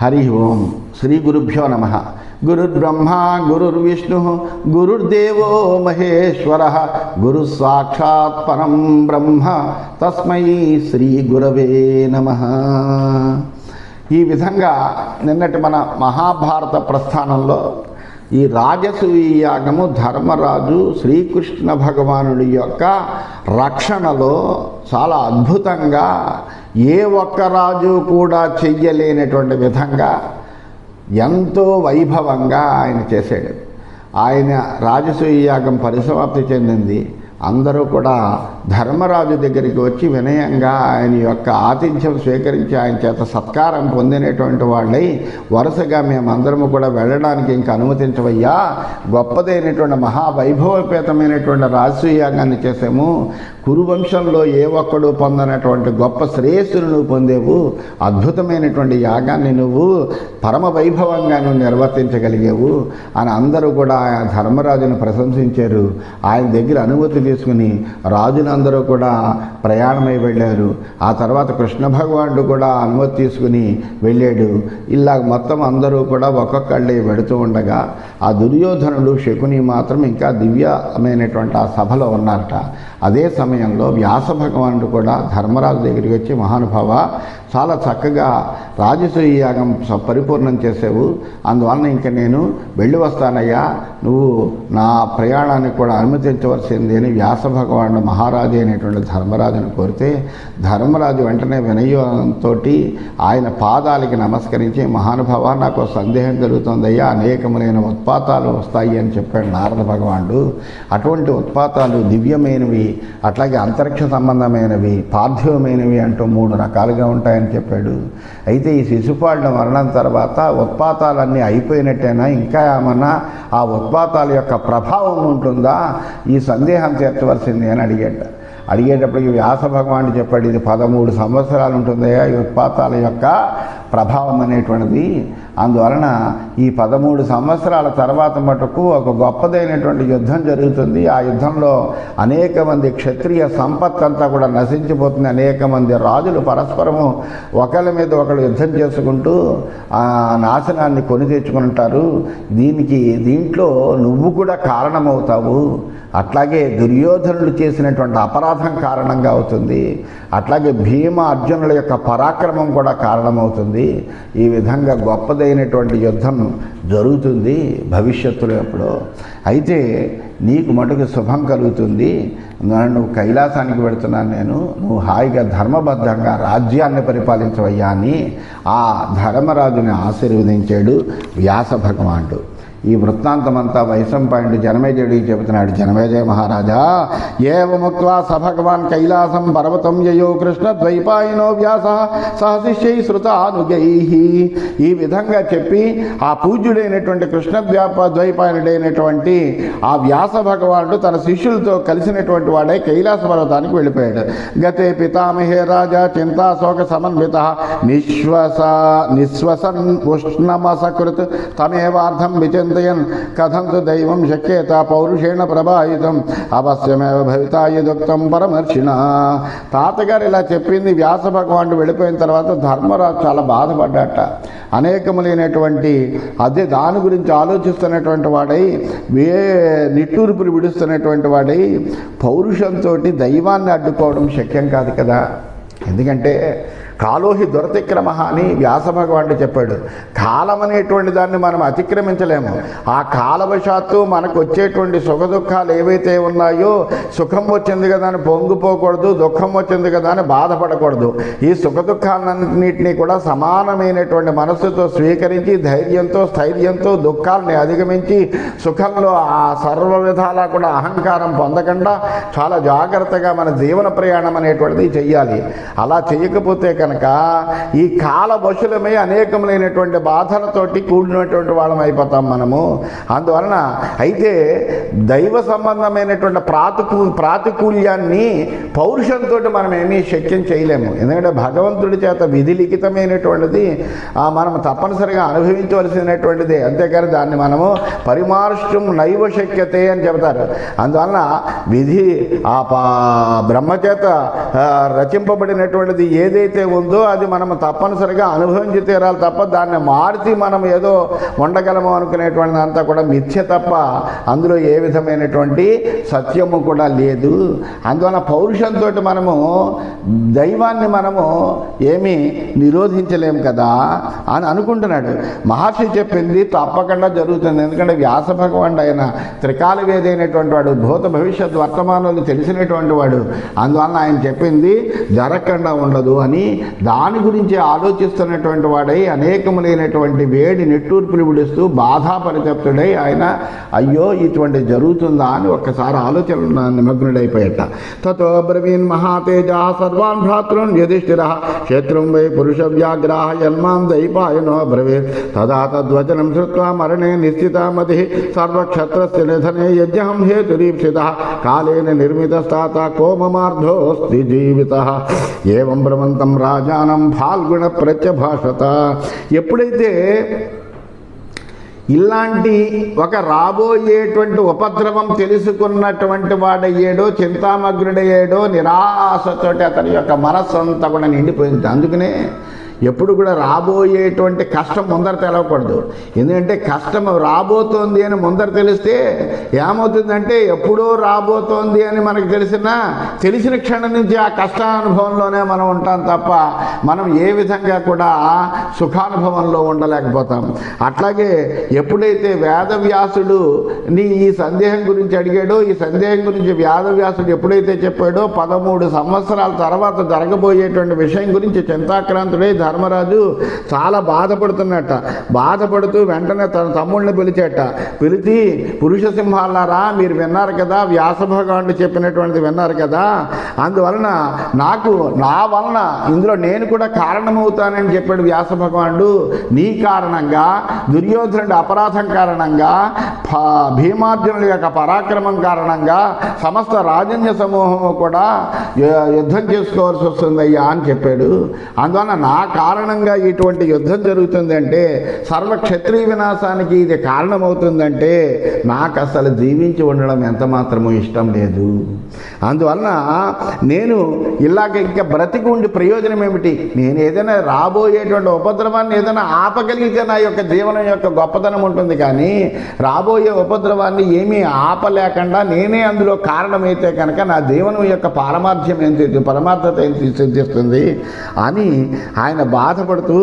హరి ఓం. శ్రీ గురుభ్యో నమ. గురుర్బ్రహ్మ గురుర్విష్ణు గురుర్దేవో మహేశ్వర గురు సాక్షాత్ పరం బ్రహ్మ తస్మై శ్రీ గురవే నమ. ఈ విధంగా నిన్నటి మన మహాభారత ప్రస్థానంలో ఈ రాజసూయ యాగము ధర్మరాజు శ్రీకృష్ణ భగవానుడి యొక్క రక్షణలో చాలా అద్భుతంగా ఏ ఒక్క రాజు కూడా చెయ్యలేనటువంటి విధంగా ఎంతో వైభవంగా ఆయన చేశాడు. ఆయన రాజసూయ యాగం పరిసమాప్తి చెందింది. అందరూ కూడా ధర్మరాజు దగ్గరికి వచ్చి వినయంగా ఆయన యొక్క ఆతిథ్యం స్వీకరించి ఆయన చేత సత్కారం పొందినటువంటి వాళ్ళై వరుసగా మేమందరము కూడా వెళ్ళడానికి ఇంకా అనుమతించవయ్యా, గొప్పదైనటువంటి మహావైభవపేతమైనటువంటి రాజసూయ యాగాన్ని చేసాము, కురువంశంలో ఏ ఒక్కడు పొందనటువంటి గొప్ప శ్రేయస్సును నువ్వు పొందేవు, అద్భుతమైనటువంటి యాగాన్ని నువ్వు పరమ వైభవంగా నువ్వు నిర్వర్తించగలిగేవు అని అందరూ కూడా ధర్మరాజును ప్రశంసించారు. ఆయన దగ్గర అనుమతి తీసుకుని రాజులందరూ కూడా ప్రయాణమై వెళ్ళారు. ఆ తర్వాత కృష్ణ భగవానుడు కూడా అనుమతి తీసుకుని వెళ్ళాడు. ఇలా మొత్తం అందరూ కూడా ఒక్కొక్కళ్ళే వెడుతూ ఉండగా ఆ దుర్యోధనుడు శకుని మాత్రం ఇంకా దివ్యమైనటువంటి ఆ సభలో ఉన్నారట. అదే సమయంలో వ్యాస భగవానుడు కూడా ధర్మరాజు దగ్గరికి వచ్చి, మహానుభావ, చాలా చక్కగా రాజసూయ యాగం పరిపూర్ణం చేసావు, అందువలన ఇంక నేను వెళ్ళి వస్తానయ్యా, నువ్వు నా ప్రయాణానికి కూడా అనుమతించవలసింది అని వ్యాస భగవానుడు మహారాజు అయినటువంటి ధర్మరాజును కోరితే ధర్మరాజు వెంటనే వినయంతో ఆయన పాదాలకి నమస్కరించి, మహానుభావ, నాకు సందేహం కలుగుతుందయ్యా, అనేకములైన ఉత్పాతాలు వస్తాయి అని చెప్పాడు నారద భగవానుడు. అటువంటి ఉత్పాతాలు దివ్యమైనవి, అట్లాగే అంతరిక్ష సంబంధమైనవి, పార్థివమైనవి అంటూ 3 రకాలుగా ఉంటాయని చెప్పాడు. అయితే ఈ శిశుపాలుడి మరణం తర్వాత ఉత్పాతాలన్నీ అయిపోయినట్టేనా, ఇంకా ఏమన్నా ఆ ఉత్పాతాల యొక్క ప్రభావం ఉంటుందా, ఈ సందేహం తీర్చవలసింది అని అడిగేటప్పటికి వ్యాస భగవానుడు చెప్పాడు, ఇది 13 సంవత్సరాలు ఉంటుందయ్యా ఈ ఉత్పాతాల యొక్క ప్రభావం అనేటువంటిది. అందువలన ఈ 13 సంవత్సరాల తర్వాత మటుకు ఒక గొప్పదైనటువంటి యుద్ధం జరుగుతుంది. ఆ యుద్ధంలో అనేక మంది క్షత్రియ సంపత్ అంతా కూడా నశించిపోతుంది. అనేక మంది రాజులు పరస్పరము ఒకళ్ళ మీద ఒకళ్ళు యుద్ధం చేసుకుంటూ ఆ నాశనాన్ని కొని తెచ్చుకుంటారు. దీంట్లో నువ్వు కూడా కారణమవుతావు. అట్లాగే దుర్యోధనుడు చేసినటువంటి అపరాధం కారణంగా అవుతుంది. అట్లాగే భీమ అర్జునుల యొక్క పరాక్రమం కూడా కారణమవుతుంది. ఈ విధంగా గొప్పదైనటువంటి యుద్ధం జరుగుతుంది భవిష్యత్తులో ఎప్పుడో. అయితే నీకు మటుకు శుభం కలుగుతుంది, నువ్వు కైలాసానికి వెళుతున్నాను నేను, నువ్వు హాయిగా ధర్మబద్ధంగా రాజ్యాన్ని పరిపాలించవయ్యా అని ఆ ధర్మరాజుని ఆశీర్వదించాడు వ్యాస భగవానుడు. ఈ వృత్తాంతమంతా వైశంపాయనుడు జనమేజయుడికి చెబుతున్నాడు. జనమేజయ మహారాజా, ఏవముక్త్వా స భగవాన్ కైలాసం పర్వతం యయో కృష్ణ ద్వైపాయనో వ్యాస సహశిష్యై శృతానుగైః. ఈ విధంగా చెప్పి ఆ పూజ్యుడైనటువంటి కృష్ణ ద్వైపాయనుడైనటువంటి ఆ వ్యాస భగవానుడు తన శిష్యులతో కలిసినటువంటి వాడే కైలాస పర్వతానికి వెళ్ళిపోయాడు. గతే పితామహే రాజా చింతా శోక సమన్విత నిశ్వసన్ ఉష్ణమసకృత్ తమేవార్థం విచింత కథంతు దైవం శక్యేత పౌరుషేణ ప్రభావితం అవశ్యమేవ భవితాయుక్తం పరమర్షిణ. తాతగారు ఇలా చెప్పింది. వ్యాస భగవానుడు వెళ్ళిపోయిన తర్వాత ధర్మరాజు చాలా బాధపడ్డాట. అనేకములైనటువంటి అదే దాని గురించి ఆలోచిస్తున్నటువంటి వాడై, నిట్టూర్పులు విడుస్తున్నటువంటి వాడై, పౌరుషంతో దైవాన్ని అడ్డుకోవడం శక్యం కాదు కదా. ఎందుకంటే కాలోహి దురతిక్రమ అని వ్యాస భగవానుడు చెప్పాడు. కాలం అనేటువంటి దాన్ని మనం అతిక్రమించలేము. ఆ కాలవశాత్తు మనకు వచ్చేటువంటి సుఖదుఖాలు ఏవైతే ఉన్నాయో, సుఖం వచ్చింది కదా అని పొంగిపోకూడదు, దుఃఖం వచ్చింది కదా అని బాధపడకూడదు. ఈ సుఖదుఖాలన్నింటినీ కూడా సమానమైనటువంటి మనస్సుతో స్వీకరించి ధైర్యంతో స్థైర్యంతో దుఃఖాలని అధిగమించి సుఖంలో ఆ సర్వ విధాలా కూడా అహంకారం పొందకుండా చాలా జాగ్రత్తగా మన జీవన ప్రయాణం అనేటువంటిది చెయ్యాలి. అలా చేయకపోతే కనుక ఈ కాల వశులమై అనేకములైనటువంటి బాధలతోటి కూడినటువంటి వాళ్ళం అయిపోతాం మనము. అందువలన అయితే దైవ సంబంధమైనటువంటి ప్రాతికూల్యాన్ని పౌరుషంతో మనం ఏమీ శక్యం చేయలేము. ఎందుకంటే భగవంతుడి చేత విధి లిఖితమైనటువంటిది మనం తప్పనిసరిగా అనుభవించవలసినటువంటిదే. అంతేకాని దాన్ని మనము పరిమార్ష్టం నైవ శక్యతే అని చెబుతారు. అందువలన విధి ఆ బ్రహ్మచేత రచింపబడినటువంటిది ఏదైతే ఉందో అది మనం తప్పనిసరిగా అనుభవించి తీరాలి తప్ప దాన్ని మార్చి మనం ఏదో ఉండగలము అనుకునేటువంటిది అంతా కూడా మిథ్య తప్ప అందులో ఏ విధమైనటువంటి సత్యము కూడా లేదు. అందువల్ల పౌరుషంతో మనము దైవాన్ని మనము ఏమీ నిరోధించలేము కదా అని అనుకుంటున్నాడు. మహర్షి చెప్పింది తప్పకుండా జరుగుతుంది. ఎందుకంటే వ్యాస భగవానుడు ఆయన త్రికాల వేది అయినటువంటి వాడు, భూత భవిష్యత్ వర్తమానాలు తెలిసినటువంటి వాడు. అందువలన ఆయన చెప్పింది జరగకుండా ఉండదు అని దాని గురించి ఆలోచిస్తున్నటువంటి వాడై అనేకములైనటువంటి వేడి నిట్టూర్పులు విడుస్తూ బాధాపరితప్తుడై ఆయన అయ్యో ఇటువంటి జరుగుతుందా అని ఒక్కసారి ఆలోచన నిమగ్నుడైపోయట. తతో బ్రవీన్ మహాతేజ సర్వాన్ భ్రాతృన్ యుధిష్ఠిరః శత్రుం వై పురుష వ్యాఘ్రాః యన్మాం దైపాయనో బ్రవీత్ తదా తద్వచనం శ్రుత్వా మరణే నిశ్చితామతిః సర్వక్షత్రస్య నిధనే యజ్ఞం హేతురీప్సితః కాలేన నిర్మితస్తాత కోమమార్ధోస్తి జీవితః ఏవం బ్రవంతం రాజానం ఫాల్గుణ ప్రత్యభాషత. ఎప్పుడైతే ఇలాంటి ఒక రాబోయేటువంటి ఉపద్రవం తెలుసుకున్నటువంటి వాడయ్యాడో, చింతామగ్నుడయ్యాడో, నిరాశతోటి అతని యొక్క మనస్సు అంతా కూడా నిండిపోయింది. అందుకనే ఎప్పుడు కూడా రాబోయేటువంటి కష్టం ముందర తెలవకూడదు. ఎందుకంటే కష్టం రాబోతోంది అని ముందర తెలిస్తే ఏమవుతుందంటే ఎప్పుడో రాబోతోంది అని మనకు తెలిసిన క్షణం నుంచి ఆ కష్టానుభవంలోనే మనం ఉంటాం తప్ప మనం ఏ విధంగా కూడా సుఖానుభవంలో ఉండలేకపోతాం. అట్లాగే ఎప్పుడైతే వేదవ్యాసుడు ఈ సందేహం గురించి అడిగాడో, ఈ సందేహం గురించి వేదవ్యాసుడు ఎప్పుడైతే చెప్పాడో 13 సంవత్సరాల తర్వాత జరగబోయేటువంటి విషయం గురించి చింతాక్రాంతుడై ధర్మరాజు చాలా బాధపడుతున్నట్ట. బాధపడుతూ వెంటనే తన తమ్ముళ్ళని పిలిచి పురుష సింహాలారా మీరు విన్నారు కదా, వ్యాస భగవానుడు చెప్పినటువంటిది విన్నారు కదా, అందువలన నా వలన ఇందులో నేను కూడా కారణమవుతానని చెప్పాడు వ్యాస భగవానుడు. నీ కారణంగా, దుర్యోధనుడి అపరాధం కారణంగా, భీమార్జునుడి యొక్క పరాక్రమం కారణంగా సమస్త రాజన్య సమూహము కూడా యుద్ధం చేసుకోవాల్సి వస్తుందయ్యా అని చెప్పాడు. అందువలన నా కారణంగా ఇటువంటి యుద్ధం జరుగుతుందంటే, సర్వ క్షత్రియ వినాశానికి ఇది కారణమవుతుందంటే నాకు అసలు జీవించి ఉండడం ఎంత మాత్రమూ ఇష్టం లేదు. అందువలన నేను ఇలాగ ఇంకా బ్రతికి ఉండి ప్రయోజనం ఏమిటి? నేను ఏదైనా రాబోయేటువంటి ఉపద్రవాన్ని ఏదైనా ఆపగలిగితే నా యొక్క జీవనం యొక్క గొప్పతనం ఉంటుంది. కానీ రాబోయే ఉపద్రవాన్ని ఏమీ ఆపలేకుండా నేనే అందులో కారణమైతే కనుక నా జీవనం యొక్క పరమార్థత ఏం సిద్ధిస్తుంది అని ఆయన బాధపడుతూ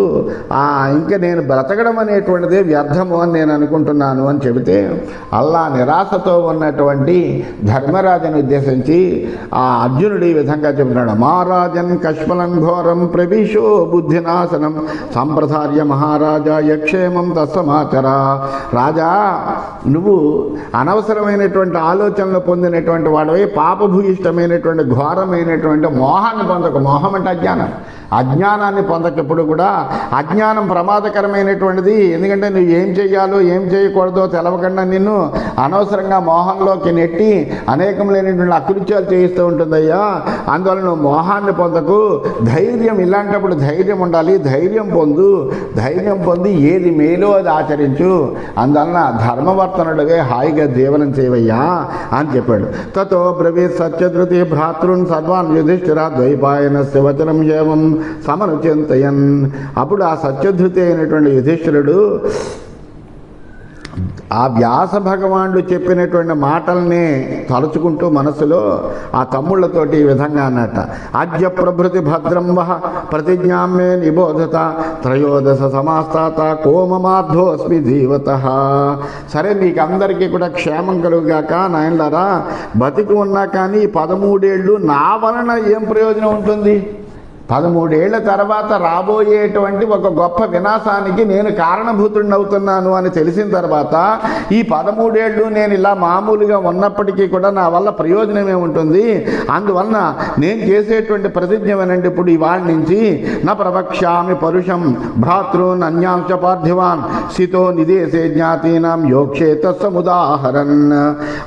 ఇంకా నేను బ్రతకడం అనేటువంటిదే వ్యర్థము అని నేను అనుకుంటున్నాను అని చెబితే, అల్లా నిరాశతో ఉన్నటువంటి ధర్మరాజుని ఉద్దేశించి ఆ అర్జునుడు ఈ విధంగా చెబుతున్నాడు. మహారాజన్ కష్మలం ఘోరం ప్రవిశో బుద్ధినాశనం సంప్రసార్య మహారాజా యక్షేమం తత్సమాచర. రాజా, నువ్వు అనవసరమైనటువంటి ఆలోచనలు పొందినటువంటి వాడివి, పాపభూయిష్టమైనటువంటి ఘోరమైనటువంటి మోహాన్ని పొందకు. మోహం అంటే అజ్ఞానాన్ని పొందకెప్పుడు కూడా. అజ్ఞానం ప్రమాదకరమైనటువంటిది. ఎందుకంటే నువ్వు ఏం చేయాలో ఏం చేయకూడదో తెలవకుండా నిన్ను అనవసరంగా మోహంలోకి నెట్టి అనేకములైనటువంటి అకృత్యాలు చేయిస్తూ ఉంటుందయ్యా. అందువల్ల నువ్వు మోహాన్ని పొందకు. ధైర్యం, ఇలాంటప్పుడు ధైర్యం ఉండాలి. ధైర్యం పొంది ఏది మేలో అది ఆచరించు. అందువలన ధర్మవర్తనుడివే హాయిగా జీవనం చేయవయ్యా అని చెప్పాడు. తతో బ్రవీత్ సత్యధృతి భ్రాతృన్ సర్వాన్ యుధిష్ఠిర ద్వైపాయనస్య వచనం ఏవం సమనుచింతయన్. అప్పుడు ఆ సత్యధృతి అయినటువంటి యుధిష్ఠిరుడు ఆ వ్యాస భగవానుడు చెప్పినటువంటి మాటల్ని తలుచుకుంటూ మనసులో ఆ తమ్ముళ్లతోటి ఈ విధంగా అన్నట్ట. అద్య ప్రభృతి భద్రం వహ ప్రతిజ్ఞామే నిబోధత త్రయోదశ సమాస్తాత కోమమార్ధోస్మి జీవతః. సరే, మీకు అందరికీ కూడా క్షేమం కలుగుగాక. నాయనలారా, బతికి ఉన్నా కానీ 13 ఏళ్ళు నా వలన ఏం ప్రయోజనం ఉంటుంది? 13 ఏళ్ల తర్వాత రాబోయేటువంటి ఒక గొప్ప వినాశానికి నేను కారణభూతుడిని అవుతున్నాను అని తెలిసిన తర్వాత ఈ 13 ఏళ్ళు నేను ఇలా మామూలుగా ఉన్నప్పటికీ కూడా నా వల్ల ప్రయోజనం ఏముంటుంది? అందువలన నేను చేసేటువంటి ప్రతిజ్ఞ వినండి. ఇప్పుడు ఇవాళ నుంచి నా ప్రవక్ష్యామి పరుషం భ్రాతృన్ అన్యాంశ పార్థివాన్ సితో నిదేశే జ్ఞాతీనాం యోక్షేత సముదాహరన్.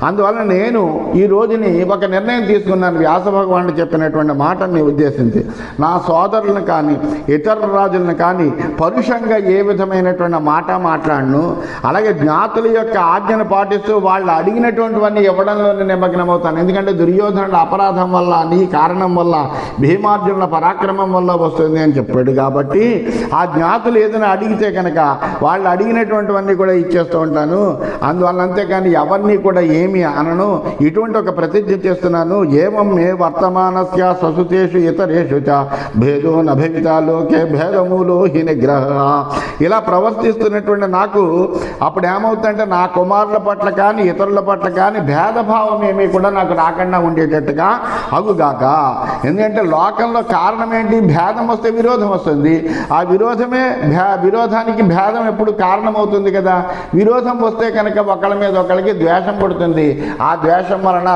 అందువలన నేను ఈ రోజుని ఒక నిర్ణయం తీసుకున్నాను. వ్యాస భగవానుడు చెప్పినటువంటి మాటని ఉద్దేశించి నా సోదరులను కానీ ఇతర రాజులను కానీ పరుషంగా ఏ విధమైనటువంటి మాట మాట్లాడను. అలాగే జ్ఞాతుల యొక్క ఆజ్ఞను పాటిస్తూ వాళ్ళు అడిగినటువంటివన్నీ ఇవ్వడంలోనే నిమగ్నమవుతాను. ఎందుకంటే దుర్యోధనుడు అపరాధం వల్ల, నీ కారణం వల్ల, భీమార్జునుల పరాక్రమం వల్ల వస్తుంది అని చెప్పాడు. కాబట్టి ఆ జ్ఞాతులు ఏదైనా అడిగితే కనుక వాళ్ళు అడిగినటువంటివన్నీ కూడా ఇచ్చేస్తూ ఉంటాను. అందువల్ల అంతేకాని ఎవరిని కూడా ఏమి అనను. ఇటువంటి ఒక ప్రతిజ్ఞ చేస్తున్నాను. ఏవం మే వర్తమానస్య ససుతేషు ఇతరేషు చ భేదో నభవిత లోకే భేదమూలో హి నిగ్రహ. ఇలా ప్రవర్తిస్తున్నటువంటి నాకు అప్పుడు ఏమవుతుందంటే నా కుమారుల పట్ల కానీ ఇతరుల పట్ల కానీ భేదభావం ఏమీ కూడా నాకు రాకుండా ఉండేటట్టుగా అగుగాక. ఎందుకంటే లోకంలో కారణం ఏంటి? భేదం వస్తే విరోధం వస్తుంది. ఆ విరోధానికి భేదం ఎప్పుడు కారణమవుతుంది కదా. విరోధం వస్తే కనుక ఒకళ్ళ మీద ఒకళ్ళకి ద్వేషం పడుతుంది. ఆ ద్వేషం వలన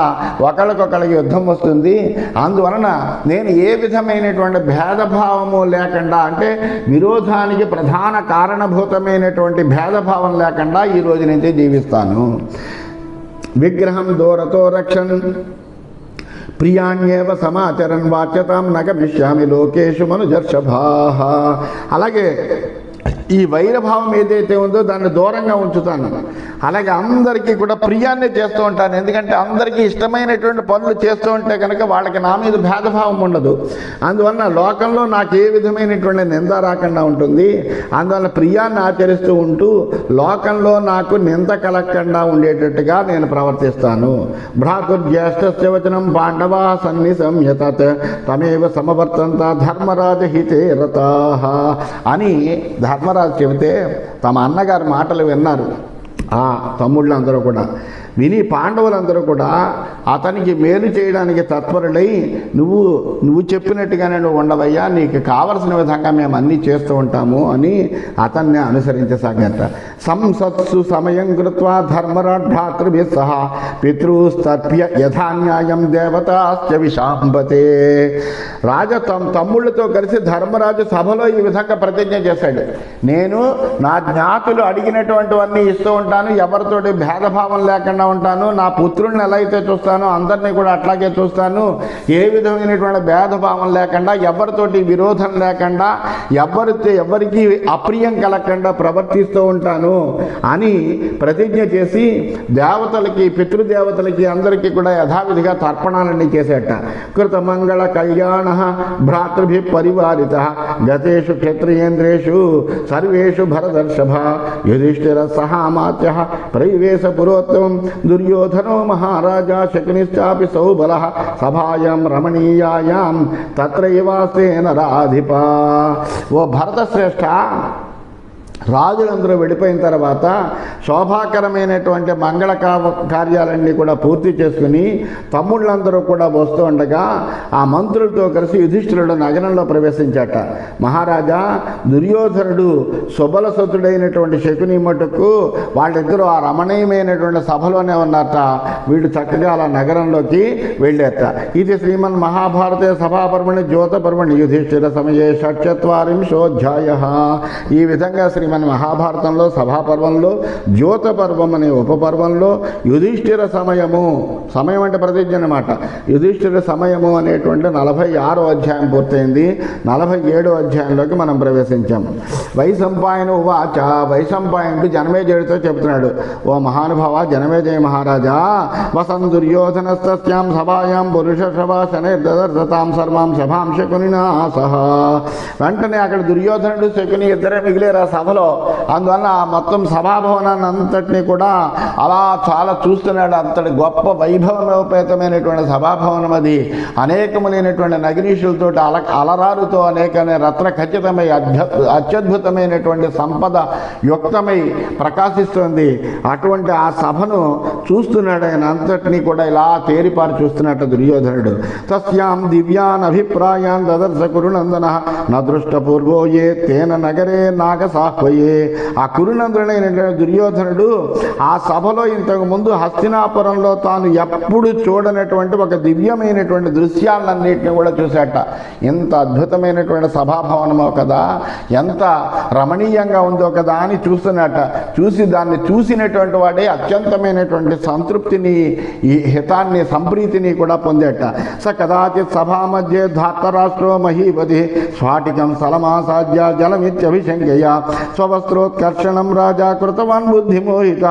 ఒకళ్ళకొకళ్ళకి యుద్ధం వస్తుంది. అందువలన నేను ఏ విధమైనటువంటి భేదభావము లేకుండా, అంటే విరోధానికి ప్రధాన కారణభూతమైనటువంటి భేదభావం లేకుండా ఈ రోజు నుంచి జీవిస్తాను. విగ్రహం దూరతో రక్షన్ ప్రియాణ్యేవ సమాచరన్ వాచ్యతాం నగమిష్యామి లోకేషు మనుజర్షభాః. అలాగే ఈ వైరభావం ఏదైతే ఉందో దాన్ని దూరంగా ఉంచుతాను. అలాగే అందరికీ కూడా ప్రియాన్ని చేస్తూ ఉంటాను. ఎందుకంటే అందరికీ ఇష్టమైనటువంటి పనులు చేస్తూ ఉంటే కనుక వాళ్ళకి నా మీద భేదభావం ఉండదు. అందువలన లోకంలో నాకు ఏ విధమైనటువంటి నింద రాకుండా ఉంటుంది. అందువల్ల ప్రియాన్ని ఆచరిస్తూ ఉంటూ లోకంలో నాకు నింద కలగకుండా ఉండేటట్టుగా నేను ప్రవర్తిస్తాను. భ్రాతృజ్యేష్ఠస్య వచనం పాండవా సన్నిసంయతత్ తమేవ సమవర్తంత ధర్మరాజహితే రతాః అని ధర్మరాజు చెబితే తమ అన్నగారి మాటలు విన్నారు ఆ తమ్ముళ్ళందరూ కూడా. విని పాండవులందరూ కూడా అతనికి మేలు చేయడానికి తత్పరులై నువ్వు చెప్పినట్టుగానే నువ్వు ఉండవయ్యా, నీకు కావలసిన విధంగా మేము అన్నీ చేస్తూ ఉంటాము అని అతన్ని అనుసరించసాగట. సంసత్సు సమయం కృత్వా ధర్మరాజ్ భ్రాతృభి సహ పితృస్తర్ప్య యథాన్యాయం దేవతాశ్చ విశాంబతే. తమ్ముళ్ళతో కలిసి ధర్మరాజు సభలో ఈ విధంగా ప్రతిజ్ఞ చేశాడు. నేను నా జ్ఞాతులు అడిగినటువంటివన్నీ ఇస్తూ ఉంటాను, ఎవరితోటి భేదభావం లేకుండా ఉంటాను. నా పుత్రుల్ని ఎలా అయితే చూస్తానో అందరినీ కూడా అట్లాగే చూస్తాను. ఏ విధమైనటువంటి భేదభావం లేకుండా, ఎవరితోటి విరోధం లేకుండా, ఎవరికి అప్రియం కలగకుండా ప్రవర్తిస్తూ ఉంటాను అని ప్రతిజ్ఞ చేసి దేవతలకి, పితృదేవతలకి అందరికీ కూడా యథావిధిగా తర్పణాలన్నీ చేసేట. కృతమంగళ కళ్యాణ భ్రాతృభి పరివారిత గతేషు క్షత్రియేంద్రేషు సర్వేషు భరదర్షభ యుధిష్ఠిర సహామాత్య ప్రవివేశ పురోత్తమం దుర్యోధనో మహారాజా శకునిశ్చాపి సౌబలః సభాయాం రమణీయాయాం తత్రైవాస్తే నరాధిప. ఓ భరత శ్రేష్ఠ, రాజులందరూ వెళ్ళిపోయిన తర్వాత శోభాకరమైనటువంటి మంగళ కార్యాలన్నీ కూడా పూర్తి చేసుకుని తమ్ముళ్ళందరూ కూడా వస్తూ ఉండగా ఆ మంత్రులతో కలిసి యుధిష్ఠిరుడు నగరంలో ప్రవేశించాట. మహారాజా, దుర్యోధనుడు సుబలసతుడైనటువంటి శకుని మటుకు వాళ్ళిద్దరూ ఆ రమణీయమైనటువంటి సభలోనే ఉన్నారట. వీడు చక్కగా అలా నగరంలోకి వెళ్ళేట. ఇది శ్రీమన్ మహాభారతే సభాపర్వణి జ్యోతపర్వణి యుధిష్ఠిర సమయే షట్చత్వారింశోధ్యాయః. ఈ విధంగా శ్రీమన్ మహాభారతంలో సభాపర్వంలో జ్యోతపర్వం అనే ఉపపర్వంలో యుధిష్ఠిర సమయం అంటే ప్రతిజ్ఞ అన్నమాట. యుధిష్ఠిర సమయము అనేటువంటి 46వ అధ్యాయం పూర్తయింది. 47వ అధ్యాయంలోకి మనం ప్రవేశించాం. వైశంపాయన ఉవాచ. వైశంపాయనుడు జనమేజయుడితో చెబుతున్నాడు, ఓ మహానుభావ జనమేజయ మహారాజా, వసన్ దుర్యోధనస్తస్యాం సభాయాం పురుషశవాసనేర్దర్శతాం సర్వాం సభాం శకునినా సహ. వెంటనే అక్కడ దుర్యోధనుడు శకుని ఇద్దరే మిగిలేరు ఆ సభలో. అందువల్ల మొత్తం సభాభవనాన్ని అంతటినీ కూడా అలా చాలా చూస్తున్నాడు. అంతటి గొప్ప వైభవోపేతమైనటువంటి సభాభవనం అది. అనేకములైనటువంటి నగరీషులతో అలరారుతో అనేక రత్న ఖచ్చితమై అత్యద్భుతమైనటువంటి సంపద యుక్తమై ప్రకాశిస్తుంది. అటువంటి ఆ సభను చూస్తున్నాడు ఆయన. అంతటినీ కూడా ఇలా తేరిపారి చూస్తున్నట్టు దుర్యోధనుడు. తస్యాం దివ్యాన్ అభిప్రాయాన్ దదర్శ కురునందన నదృష్టపూర్వో ఏ తేన నగరే నాగసాహ్వై కవయే. ఆ కురునందుడైనటువంటి దుర్యోధనుడు ఆ సభలో ఇంతకుముందు హస్తినాపురంలో తాను ఎప్పుడు చూడనటువంటి ఒక దివ్యమైనటువంటి దృశ్యాలన్నింటినీ కూడా చూశాట. ఎంత అద్భుతమైనటువంటి సభాభవనమో కదా, ఎంత రమణీయంగా ఉందో కదా అని చూస్తున్నట్ట. చూసి దాన్ని చూసినటువంటి వాడే అత్యంతమైనటువంటి సంతృప్తిని, ఈ హితాన్ని, సంప్రీతిని కూడా పొందేట. స కదాచిత్ సభా మధ్య ధార్తరాష్ట్రో మహీపతి స్ఫాటికం సలమాసాధ్య జలమిత్యభిశంకయ స్వవస్త్రోత్కర్షణం రాజా కృతవాన్ బుద్ధిమోహిత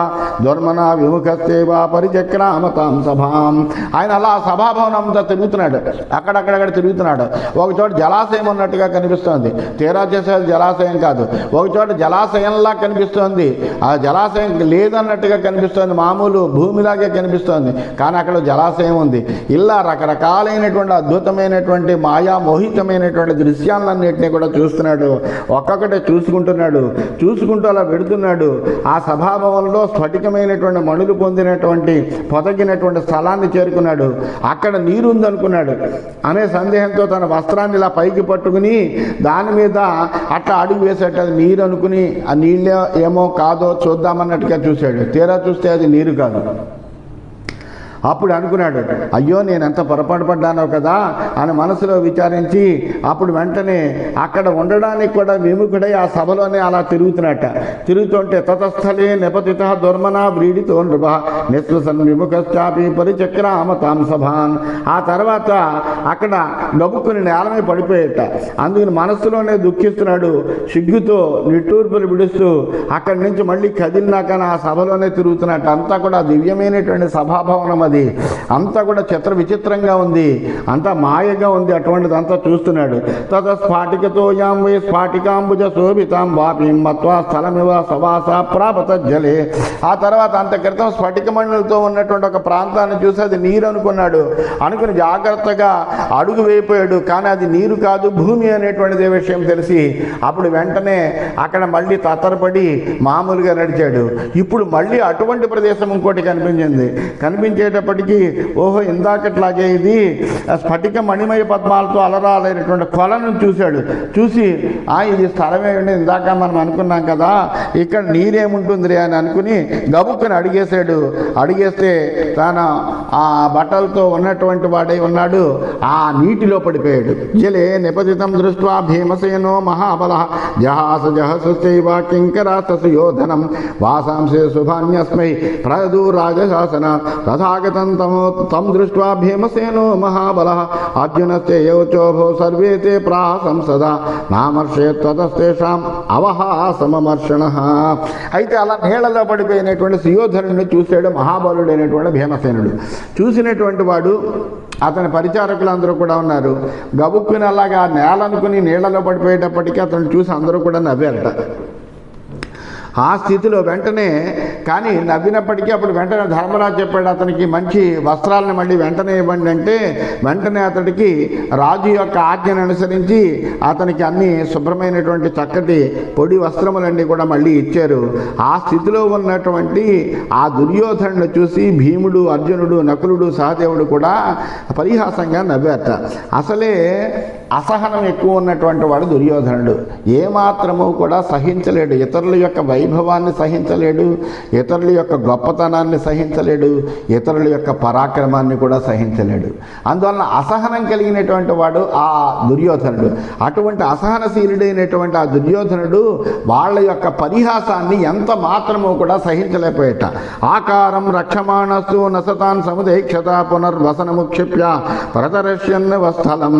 దుర్మన విముఖస్తేవా పరిచక్రామతాం సభాం. ఆయన అలా సభాభవనంతో తిరుగుతున్నాడు, అక్కడక్కడక్కడ తిరుగుతున్నాడు. ఒక చోట జలాశయం ఉన్నట్టుగా కనిపిస్తోంది, తీరా చేసేది జలాశయం కాదు. ఒక చోట జలాశయంలా కనిపిస్తోంది, ఆ జలాశయం లేదన్నట్టుగా కనిపిస్తోంది, మామూలు భూమిలాగే కనిపిస్తోంది, కానీ అక్కడ జలాశయం ఉంది. ఇలా రకరకాలైనటువంటి అద్భుతమైనటువంటి మాయామోహితమైనటువంటి దృశ్యాలన్నింటినీ కూడా చూస్తున్నాడు. ఒక్కొక్కటే చూసుకుంటున్నాడు. చూసుకుంటూ అలా పెడుతున్నాడు. ఆ సభాభవనంలో స్ఫటికమైనటువంటి మణులు పొందినటువంటి పొదగినటువంటి స్థలాన్ని చేరుకున్నాడు. అక్కడ నీరు ఉందనుకున్నాడు. అనే సందేహంతో తన వస్త్రాన్ని ఇలా పైకి పట్టుకుని దాని మీద అట్లా అడుగు వేసేట నీరు అనుకుని, ఆ నీళ్ళే ఏమో కాదో చూద్దామన్నట్టుగా చూశాడు. తీరా చూస్తే అది నీరు కాదు. అప్పుడు అనుకున్నాడు, అయ్యో నేను ఎంత పొరపాటు పడ్డానో కదా అని మనసులో విచారించి అప్పుడు వెంటనే అక్కడ ఉండడానికి కూడా విముఖుడై ఆ సభలోనే అలా తిరుగుతున్నట్ట. తిరుగుతుంటే తతస్థలే నిపతిత దుర్మనా వ్రీడితో నృప నిస్పృశన్ విముఖశ్చాపి పరిచక్రామతాం సభాన్. ఆ తర్వాత అక్కడ గబుక్కుని నేలమే పడిపోయేట. అందుకని మనస్సులోనే దుఃఖిస్తున్నాడు. సిగ్గుతో నిట్టూర్పులు విడుస్తూ అక్కడి నుంచి మళ్ళీ కదిలినాక ఆ సభలోనే తిరుగుతున్నట్టు. అంతా కూడా దివ్యమైనటువంటి సభాభవనం, అది అంతా కూడా చిత్ర విచిత్రంగా ఉంది, అంతా మాయగా ఉంది. అటువంటిది అంతా చూస్తున్నాడు. తత స్ఫాటికతో యాం వై స్ఫాటికాంబుజ శోభితాం వాపీం మత్వా స్థలమివ సవాస ప్రాపత జలే. ఆ తర్వాత అంత క్రితం స్ఫటికమణులతో ఉన్నటువంటి ఒక ప్రాంతాన్ని చూసి అది నీరు అనుకున్నాడు. అనుకుని జాగ్రత్తగా అడుగు వేయిపోయాడు. కానీ అది నీరు కాదు, భూమి అనేటువంటిదే విషయం తెలిసి అప్పుడు వెంటనే అక్కడ మళ్ళీ తత్తరపడి మామూలుగా నడిచాడు. ఇప్పుడు మళ్ళీ అటువంటి ప్రదేశం ఇంకోటి కనిపించింది. కనిపించేటప్పటికీ ఓహో ఇందాకట్లాగే ఇది స్ఫటిక మణిమయ పద్మాలతో అలరాలైనటువంటి కొలను చూశాడు. చూసి ఇది స్థలమే ఉండి ఇందాక మనం అనుకున్నాం కదా, ఇక్కడ నీరేముంటుంది అని అనుకుని గబుక్కుని అడిగేశాడు. అడిగేస్తే తన ఆ బట్టలతో ఉన్నటువంటి వాడై ఉన్నాడు, ఆ నీటిలో పడిపోయాడు. జలే నిపతితం దృష్ట్వా భీమసేనో మహాబల జహాస జహసైవ కింకరాస్తసు యోధనం వాసాంసే శుభాన్యస్మై ప్రదూ రాజశాసన తథాగతం తం దృష్ట్వా భీమసేనో మహాబల అర్జునస్తే యోచోభో సర్వే తే ప్రాసంసదా నామర్షేత్ తతస్తేషాం అవహాసమమర్షణ. అయితే అలా నీళ్లలో పడిపోయినటువంటి సుయోధనుడిని చూశాడు మహాబలుడైనటువంటి భీమసేనుడు. చూసినటువంటి వాడు అతని పరిచారకులందరూ కూడా ఉన్నారు. గబుక్కుని అలాగా నేలనుకుని నీళ్లలో పడిపోయేటప్పటికీ అతను చూసి అందరూ కూడా నవ్వారట. ఆ స్థితిలో వెంటనే కానీ నవ్వినప్పటికీ అప్పుడు వెంటనే ధర్మరాజు చెప్పాడు అతనికి మంచి వస్త్రాలను మళ్ళీ వెంటనే ఇవ్వండి అంటే వెంటనే అతడికి రాజు యొక్క ఆజ్ఞను అనుసరించి అతనికి అన్ని శుభ్రమైనటువంటి చక్కటి పొడి వస్త్రములన్నీ కూడా మళ్ళీ ఇచ్చారు. ఆ స్థితిలో ఉన్నటువంటి ఆ దుర్యోధనుడు చూసి భీముడు, అర్జునుడు, నకులుడు, సహదేవుడు కూడా పరిహాసంగా నవ్వారట. అసలే అసహనం ఎక్కువ ఉన్నటువంటి వాడు దుర్యోధనుడు. ఏమాత్రము కూడా సహించలేడు, ఇతరుల యొక్క వైభవాన్ని సహించలేడు, ఇతరుల యొక్క గొప్పతనాన్ని సహించలేడు, ఇతరుల యొక్క పరాక్రమాన్ని కూడా సహించలేడు. అందువలన అసహనం కలిగినటువంటి వాడు ఆ దుర్యోధనుడు. అటువంటి అసహనశీలుడైనటువంటి ఆ దుర్యోధనుడు వాళ్ళ యొక్క పరిహాసాన్ని ఎంత మాత్రమూ కూడా సహించలేకపోయేట. ఆకారం రక్షమాణస్తు నసతాన్ సముదైక్షత పునర్వసనముక్షిప్య ప్రతరష్యన్న వస్థలం.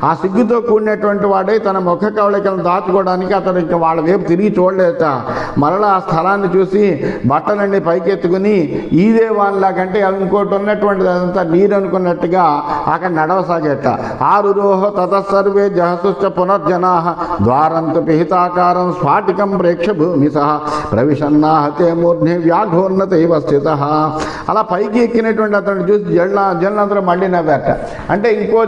ఆ సిగ్గుతో కూడినటువంటి వాడే తన ముఖ కవళికలను దాచుకోవడానికి అతను ఇంకా వాళ్ళ వైపు తిరిగి చూడలేట. మరలా ఆ స్థలాన్ని చూసి బట్టలన్నీ పైకెత్తుకుని ఈదే వాళ్ళకంటే ఇంకోటి ఉన్నటువంటిది అదంతా నీరు అనుకున్నట్టుగా అక్కడ నడవసాగేట. ఆరురోహ తతసర్వే జహసుశ్చ పునర్జనా ద్వారంతు పిహితాకారం స్ఫాటికం ప్రేక్ష భూమి సహ ప్రవిశన్నాహతే మూర్ధ్ని వ్యాఘోన్నతైవ స్థిత. అలా పైకి ఎక్కినటువంటి అతను చూసి జనులందరూ మళ్ళీ నవ్వారట. అంటే ఇంకో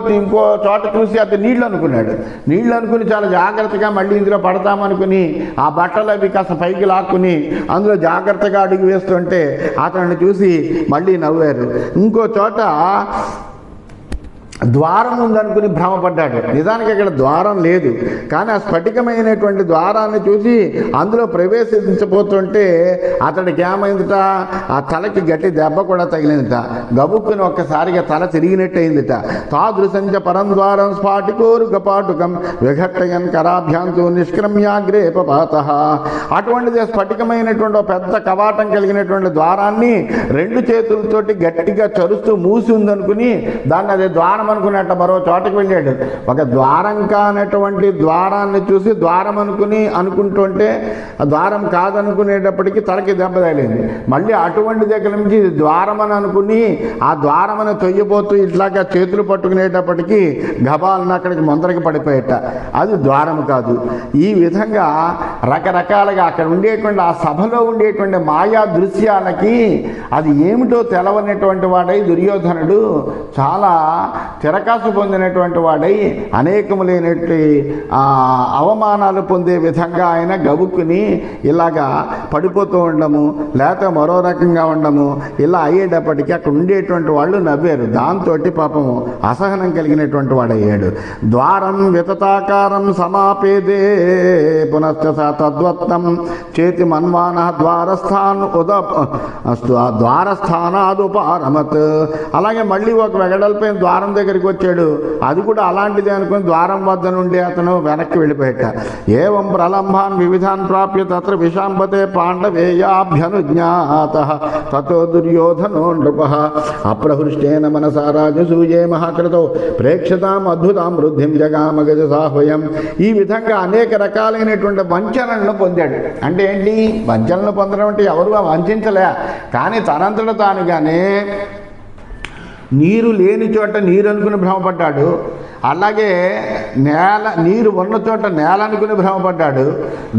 చోట చూసి అతను నీళ్ళు అనుకున్నాడు. నీళ్ళు అనుకుని చాలా జాగ్రత్తగా మళ్ళీ ఇందులో పడతామనుకుని ఆ బట్టలు అవి కాస్త పైకి లాక్కుని అందులో జాగ్రత్తగా అడుగు వేస్తుంటే అతన్ని చూసి మళ్ళీ నవ్వారు. ఇంకో చోట ద్వారం ఉందనుకుని భ్రమపడ్డాడు. నిజానికి అక్కడ ద్వారం లేదు, కానీ ఆ స్ఫటికమైనటువంటి ద్వారాన్ని చూసి అందులో ప్రవేశించబోతుంటే అతడికి ఏమైందిట, ఆ తలకి గట్టి దెబ్బ కూడా తగిలిందిట. గబుక్కుని ఒక్కసారిగా తల తిరిగినట్టయిందిట. తాదృశంచ పరం ద్వారం స్ఫాటికోరు గపాటుకం విఘట్టయన్ కరాభ్యాంతు నిష్క్రమ్యాగ్రే పపాత. అటువంటిది స్ఫటికమైనటువంటి పెద్ద కవాటం కలిగినటువంటి ద్వారాన్ని రెండు చేతులతోటి గట్టిగా చరుస్తూ మూసి ఉందనుకుని దాన్ని అదే ద్వారం అనుకున్నట్ట మరో చోటకి వెళ్ళాడు. ఒక ద్వారం కానటువంటి ద్వారాన్ని చూసి ద్వారం అనుకుంటుంటే ఆ ద్వారం కాదనుకునేటప్పటికీ తలకి దెబ్బ తగిలింది. మళ్ళీ అటువంటి దగ్గర నుంచి ద్వారం అని అనుకుని ఆ ద్వారమని తొయ్యబోతూ ఇట్లాగా చేతులు పట్టుకునేటప్పటికీ గబాలను అక్కడికి ముందరికి పడిపోయేట. అది ద్వారం కాదు. ఈ విధంగా రకరకాలుగా అక్కడ ఉండేటువంటి ఆ సభలో ఉండేటువంటి మాయా దృశ్యాలకి అది ఏమిటో తెలవనటువంటి వాడై దుర్యోధనుడు చాలా తిరకాసు పొందినటువంటి వాడై అనేకములైనటువంటి అవమానాలు పొందే విధంగా ఆయన గబుక్కుని ఇలాగా పడిపోతూ ఉండము, లేకపోతే మరో రకంగా ఉండము, ఇలా అయ్యేటప్పటికీ అక్కడ ఉండేటువంటి వాళ్ళు నవ్వారు. దాంతో పాపము అసహనం కలిగినటువంటి వాడయ్యాడు. ద్వారం వితతాకారం సమాపేదే పునశ్చ తద్వత్తం చేతి మన్వాన ద్వారస్థానాదుపారమత్. అలాగే మళ్ళీ ఒక వెగడల్పైన ద్వారం దగ్గరికి వచ్చాడు. అది కూడా అలాంటిదే అనుకుని ద్వారం వద్ద నుండి అతను వెనక్కి వెళ్ళిపోయాట. ఏవం ప్రలంబాన్ వివిధాన్ ప్రాప్య తత్ర విశాంబతే పాండవేయాభ్యనుజ్ఞాత తతో దుర్యోధనో నృపః అప్రహృష్టేన మనసా రాజసూయే మహాకృతో ప్రేక్షతాం అద్భుతాం వృద్ధిం జగామగజ సాహ్వయం. ఈ విధంగా అనేక రకాలైనటువంటి వంచనలను పొందాడు. అంటే ఏంటి వంచనలు పొందడం అంటే ఎవరు వంచలే, కానీ తనంతట తానుగానే నీరు లేని చోట నీరు అనుకుని భ్రమపడ్డాడు. అలాగే నీరు ఉన్న చోట నేల అనుకుని భ్రమపడ్డాడు.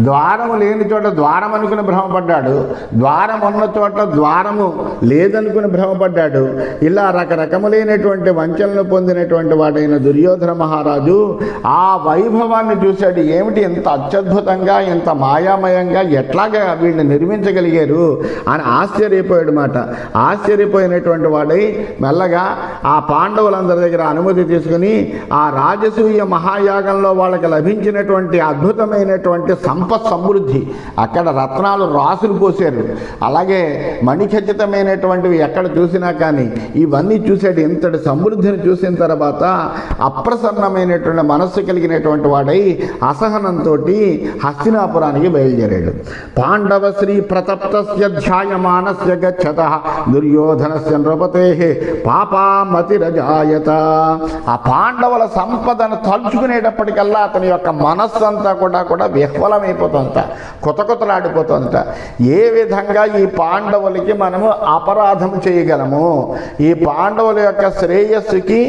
ద్వారము లేని చోట ద్వారం అనుకుని భ్రమపడ్డాడు. ద్వారం ఉన్న చోట ద్వారము లేదనుకుని భ్రమపడ్డాడు. ఇలా రకరకములైనటువంటి వంచనలు పొందినటువంటి వాడైన దుర్యోధన మహారాజు ఆ వైభవాన్ని చూశాడు. ఏమిటి ఇంత అత్యద్భుతంగా ఇంత మాయామయంగా ఎట్లాగా వీళ్ళని నిర్మించగలిగారు అని ఆశ్చర్యపోయాడు మాట. ఆశ్చర్యపోయినటువంటి వాడై మెల్లగా ఆ పాండవులందరి దగ్గర అనుమతి తీసుకుని ఆ రాజసూయ మహాయాగంలో వాళ్ళకి లభించినటువంటి అద్భుతమైనటువంటి సమృద్ధి, అక్కడ రత్నాలు రాసులు పోసారు. అలాగే మణిఖచ్చితమైనటువంటివి ఎక్కడ చూసినా కానీ ఇవన్నీ చూసాడు. ఇంతటి సమృద్ధిని చూసిన తర్వాత అప్రసన్నమైనటువంటి మనస్సు కలిగినటువంటి వాడై అసహనంతో హస్తినాపురానికి బయలుదేరాడు. పాండవ శ్రీ ప్రతప్తస్య ధ్యాయమానస్య గచ్చతః దుర్యోధనస్య నృపతేః పాపామతిరజాయత. ఆ పాండవుల సంపదను తలుచుకునేటప్పటికల్లా అతని యొక్క మనస్సు అంతా కూడా విహ్వలమైపోతుందట, కొతకొతలాడిపోతుందట. ఏ విధంగా ఈ పాండవులకి మనము అపరాధం చేయగలము, ఈ పాండవుల యొక్క శ్రేయస్సుకి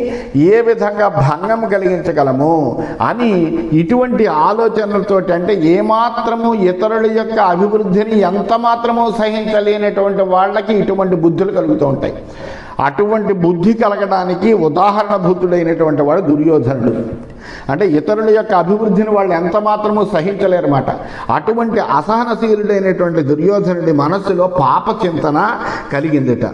ఏ విధంగా భంగం కలిగించగలము అని ఇటువంటి ఆలోచనలతోటి, అంటే ఏమాత్రము ఇతరుల యొక్క అభివృద్ధిని ఎంత మాత్రము సహించలేనటువంటి వాళ్ళకి ఇటువంటి బుద్ధులు కలుగుతూ ఉంటాయి. అటువంటి బుద్ధి కలగడానికి ఉదాహరణ భూతుడైనటువంటి వాడు దుర్యోధనుడు. అంటే ఇతరుల యొక్క అభివృద్ధిని వాళ్ళు ఎంత మాత్రమూ సహించలేరన్నమాట. అటువంటి అసహనశీలుడైనటువంటి దుర్యోధనుడి మనస్సులో పాప చింతన కలిగిందిట.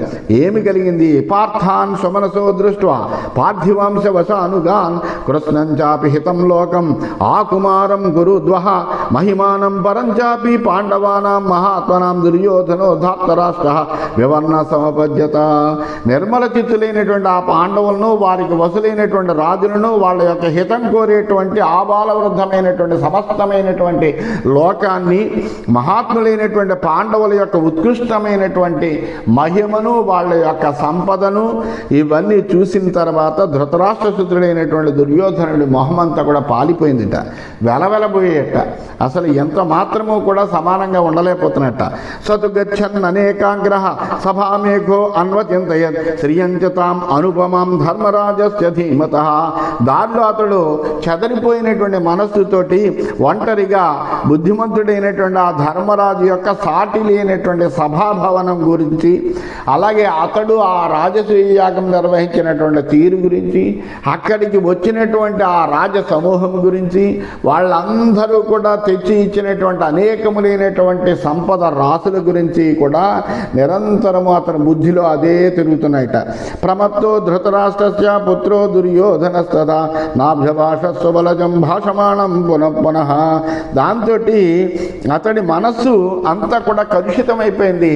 ఏమి కలిగింది? పార్థాన్ స్వమనసో దృష్ట్వా పార్థివాంశ వశానుగాన్ కృష్ణంచాపి హితం లోకం ఆకుమారం గురుద్వహ మహిమానం పరంచాపి పాండవానాం మహాత్మనాం దుర్యోధనో ధాత్తరాష్ట్ర వివర్ణ సమపద్యత. నిర్మల చిత్తులైనటువంటి ఆ పాండవులను, వారికి వసులైనటువంటి రాజులను, వాళ్ళ యొక్క హితం కోరేటువంటి ఆబాలవృద్ధమైనటువంటి సమస్తమైనటువంటి లోకాన్ని, మహాత్ములైనటువంటి పాండవుల యొక్క ఉత్కృష్టమైనటువంటి మహిమను, వాళ్ళ యొక్క సంపదను ఇవన్నీ చూసిన తర్వాత ధృతరాష్ట్రసుతుడైనటువంటి దుర్యోధనుడి మొహమంతా కూడా పాలిపోయిందిట, వెలవెలబోయేట. అసలు ఎంత మాత్రమూ కూడా సమానంగా ఉండలేకపోతున్నట్ట. సతు గచ్చన్ అనేకాంగ్రహ సభామేఘో అన్వచింతయత్ శ్రియంచతాం అనుపమాం ధర్మరాజస్య ధీమతః. దారిలో అతడు చెదరిపోయినటువంటి మనస్సుతోటి ఒంటరిగా బుద్ధిమంతుడైనటువంటి ఆ ధర్మరాజు యొక్క సాటి లేనటువంటి సభాభవనం గురించి, అలాగే అతడు ఆ రాజసూయ యాగం నిర్వహించినటువంటి తీరు గురించి, అక్కడికి వచ్చినటువంటి ఆ రాజ సమూహం గురించి, వాళ్ళందరూ కూడా తెచ్చి ఇచ్చినటువంటి అనేకములైనటువంటి సంపద రాసుల గురించి కూడా నిరంతరము అతని బుద్ధిలో అదే తిరుగుతున్నాయట. ప్రమత్తో ధృతరాష్ట్రస్య పుత్రో దుర్యోధనస్తదా నాభ్యభాషస్వ బలజం భాషమాణం పునః. దాంతో అతడి మనస్సు అంతా కూడా కలుషితమైపోయింది,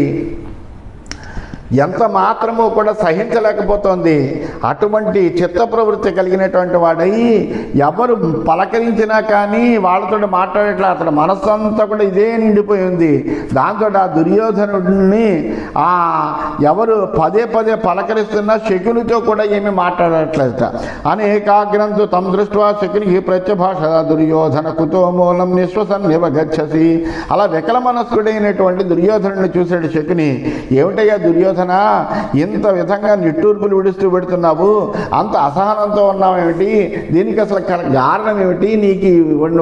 ఎంత మాత్రమో కూడా సహించలేకపోతుంది. అటువంటి చిత్త ప్రవృత్తి కలిగినటువంటి వాడై ఎవరు పలకరించినా కానీ వాళ్ళతో మాట్లాడేట్లా అతని మనస్సు అంతా కూడా ఇదే నిండిపోయింది. దాంతో ఆ దుర్యోధనుడిని ఎవరు పదే పదే పలకరిస్తున్నా శకునితో కూడా ఏమీ మాట్లాడట్లేదు. అనేకాగ్రంతో తమ దృష్ట్యా శకుని ప్రత్యభాష దుర్యోధన కుతో మూలం నిశ్వసన్నివ గచ్చసి. అలా వికల మనస్కుడైనటువంటి దుర్యోధనుడిని చూశాడు శకుని. ఏమిటయ్యా దుర్యోధన, ఇంత విధంగా నిట్టూర్పులు విడుస్తూ పెడుతున్నావు, అంత అసహనంతో ఉన్నావేమిటి, దీనికి అసలు కారణం ఏమిటి, నీకు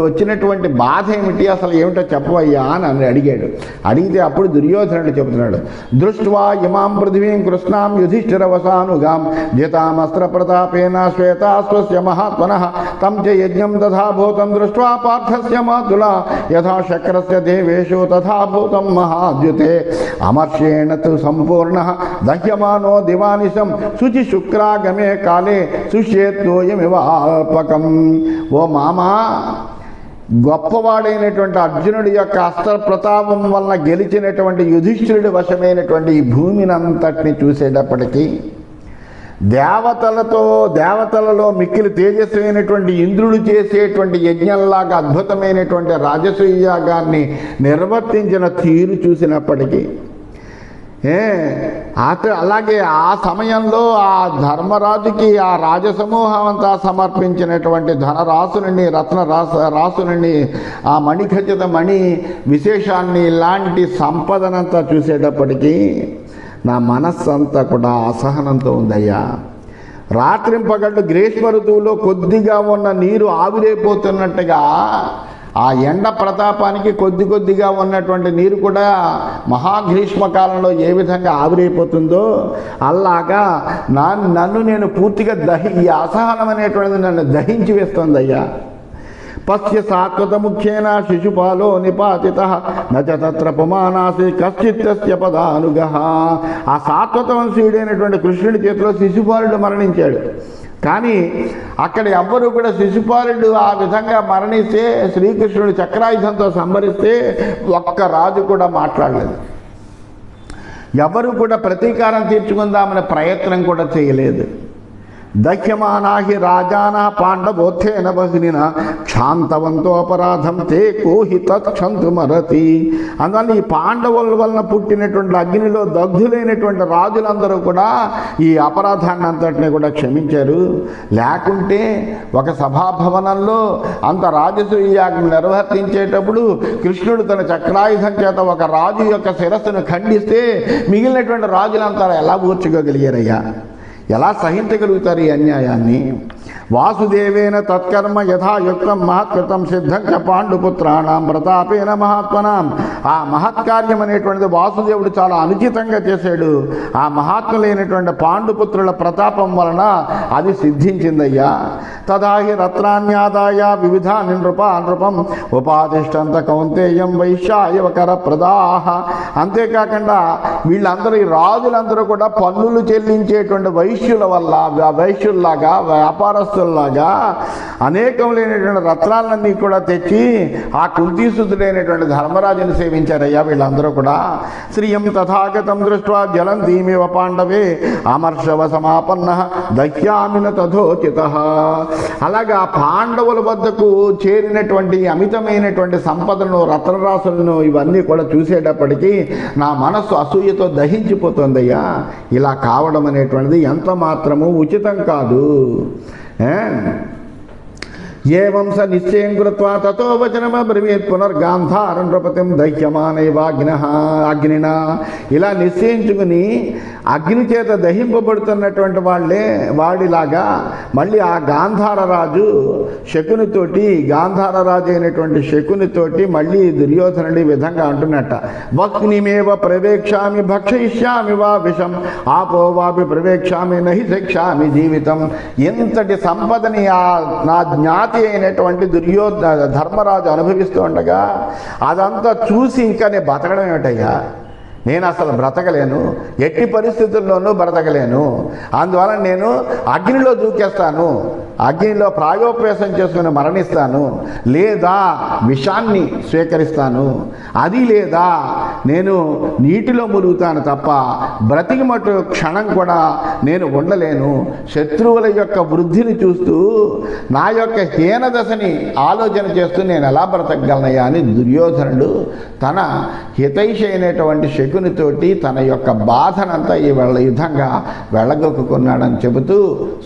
వచ్చినటువంటి బాధ ఏమిటి, అసలు ఏమిటో చెప్పవయ్యా అని అడిగాడు. అడిగితే అప్పుడు దుర్యోధనుడు చెబుతున్నాడు, దృష్ట్వా ఇమాం పృథివీం కృష్ణాం యుధిష్ఠిరవసానుగాం జితామస్త్ర ప్రతాపేన శ్వేతాస్వస్య మహాత్మనః తం చ యజ్ఞం తథాభూతం దృష్ట్వా పార్థస్య మాతులా యథా శక్రస్య దేవేషు తథాభూతం మహాద్యుతే అమర్షేణ తు సంపూర్ణ దహ్యమానో దివానిశం శుచి శుక్రాగమే కాలే సుష్యేత్తోయమివాల్పకం. ఓ మామా, గొప్పవాడైనటువంటి అర్జునుడి యొక్క అస్త్ర ప్రతాపం వలన గెలిచినటువంటి యుధిష్ఠిరుడి వశమైనటువంటి ఈ భూమిని అంతటిని చూసేటప్పటికీ దేవతలలో మిక్కిలి తేజస్వైనటువంటి ఇంద్రుడు చేసేటువంటి యజ్ఞంలాగా అద్భుతమైనటువంటి రాజసూయ యాగాన్ని నిర్వర్తించిన తీరు చూసినప్పటికీ అలాగే ఆ సమయంలో ఆ ధర్మరాజుకి ఆ రాజసమూహం అంతా సమర్పించినటువంటి ధనరాసుని రాసుని ఆ మణిఖచ్చిత మణి విశేషాన్ని ఇలాంటి సంపదనంతా చూసేటప్పటికీ నా మనస్సు అంతా కూడా అసహనంతో ఉందయ్యా. రాత్రింపగళ్ళు గ్రీష్మ ఋతువులో కొద్దిగా ఉన్న నీరు ఆవిరైపోతున్నట్టుగా ఆ ఎండ ప్రతాపానికి కొద్దిగా ఉన్నటువంటి నీరు కూడా మహాగ్రీష్మకాలంలో ఏ విధంగా ఆవిరైపోతుందో అలాగా నన్ను నేను పూర్తిగా ఈ అసహనం అనేటువంటిది నన్ను దహించి వేస్తుందయ్యా. పశ్య సాత్వత ముఖ్యేన శిశుపాలో నిపాతిత నచ తత్ర పుమానాసి కశ్చిత్తస్య పదానుగః. ఆ సాత్వత వంశీయుడైనటువంటి కృష్ణుడి చేతిలో శిశుపాలుడు మరణించాడు. కానీ అక్కడ ఎవ్వరూ కూడా శిశుపాలుడు ఆ విధంగా మరణిస్తే శ్రీకృష్ణుడు చక్రాయుధంతో సంహరిస్తే ఒక్క రాజు కూడా మాట్లాడలేదు. ఎవరు కూడా ప్రతీకారం తీర్చుకుందామనే ప్రయత్నం కూడా చేయలేదు. దహ్యమానాహి రాజాన పాండవోత్థేన భగినిన క్షాంతవంతోపరాధం తే కోహి తత్క్షంతుమరతి. అందువల్ల ఈ పాండవుల వలన పుట్టినటువంటి అగ్నిలో దగ్ధులైనటువంటి రాజులందరూ కూడా ఈ అపరాధాన్ని అంతటినీ కూడా క్షమించారు. లేకుంటే ఒక సభాభవనంలో అంత రాజసూయ యాగం నిర్వర్తించేటప్పుడు కృష్ణుడు తన చక్రాయుధం చేత ఒక రాజు యొక్క శిరస్సును ఖండిస్తే మిగిలినటువంటి రాజులంతా ఎలా ఊర్చుకోగలిగారయ్యా, ఎలా సహించగలుగుతారు ఈ అన్యాయాన్ని? వాసుదేవేన తత్కర్మ యథాయుక్తం మహత్కృతం సిద్ధం చ పాండుపుత్రాణం ప్రతాపేన మహాత్మనాం. ఆ మహత్కార్యం అనేటువంటిది వాసుదేవుడు చాలా అనుచితంగా చేశాడు. ఆ మహాత్ములైనటువంటి పాండుపుత్రుల ప్రతాపం వలన అది సిద్ధించిందయ్యా. తదాహి రత్నాన్యాదాయ వివిధాని నృపం ఉపాధిష్టంత కౌంతేయం వైశ్యాయవకర ప్రదాహ. అంతేకాకుండా వీళ్ళందరూ ఈ రాజులందరూ కూడా పన్నులు చెల్లించేటువంటి వైశ్యుల్లాగా వ్యాపారస్తుల్లాగా అనేకములైనటువంటి రత్నాలన్నీ కూడా తెచ్చి ఆ కుంతీసుతుడైనటువంటి ధర్మరాజుని సేవించారయ్యా వీళ్ళందరూ కూడా. శ్రీయం తథాగతం దృష్ట్వా జలంతీమివ పాండవే అమర్షవ సమాపన్న దహ్యామిన తథోచిత. అలాగా పాండవుల వద్దకు చేరినటువంటి అమితమైనటువంటి సంపదను రత్నరాసులను ఇవన్నీ కూడా చూసేటప్పటికీ నా మనస్సు అసూయతో దహించిపోతుందయ్యా. ఇలా కావడం అనేటువంటిది ఎంత మాత్రము ఉచితం కాదు. ఏవం స నిశ్చయం కృత్వా తతో వచనమబ్రవీత్ పునర్గాంధారం నృపతిం అగ్నినా. ఇలా నిశ్చయించుకుని అగ్ని చేత దహింపబడుతున్నటువంటి వాడిలాగా మళ్ళీ ఆ గాంధారరాజు శకునితోటి, గాంధారరాజు అయినటువంటి శకునితోటి మళ్ళీ దుర్యోధనుడి విధంగా అంటున్నట్ట, వక్నిమేవ ప్రవేక్షామి భక్షయిష్యామి వా విషం ఆపో వాపి ప్రవేక్షామి నహి శిక్షామి జీవితం. ఎంతటి సంపదని నా జ్ఞాతి అయినటువంటి ధర్మరాజు అనుభవిస్తూ ఉండగా అదంతా చూసి ఇంకా నేను బతకడం ఏమిటయ్యా, నేను అసలు బ్రతకలేను, ఎట్టి పరిస్థితుల్లోనూ బ్రతకలేను, అందువల్ల నేను అగ్నిలో దూకేస్తాను, అగ్నిలో ప్రాయోపవేశం చేసుకుని మరణిస్తాను, లేదా విషాన్ని స్వీకరిస్తాను, అది లేదా నేను నీటిలో మురుగుతాను తప్ప బ్రతికి మటు క్షణం కూడా నేను ఉండలేను. శత్రువుల యొక్క వృద్ధిని చూస్తూ నా యొక్క హీనదశని ఆలోచన చేస్తూ నేను ఎలా బ్రతకగలనయ్యా అని దుర్యోధనుడు తన హితైషి అయినటువంటి శకునితోటి తన యొక్క బాధనంతా ఈ విధంగా వెళ్ళగొక్కున్నాడని చెబుతూ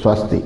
స్వస్తి.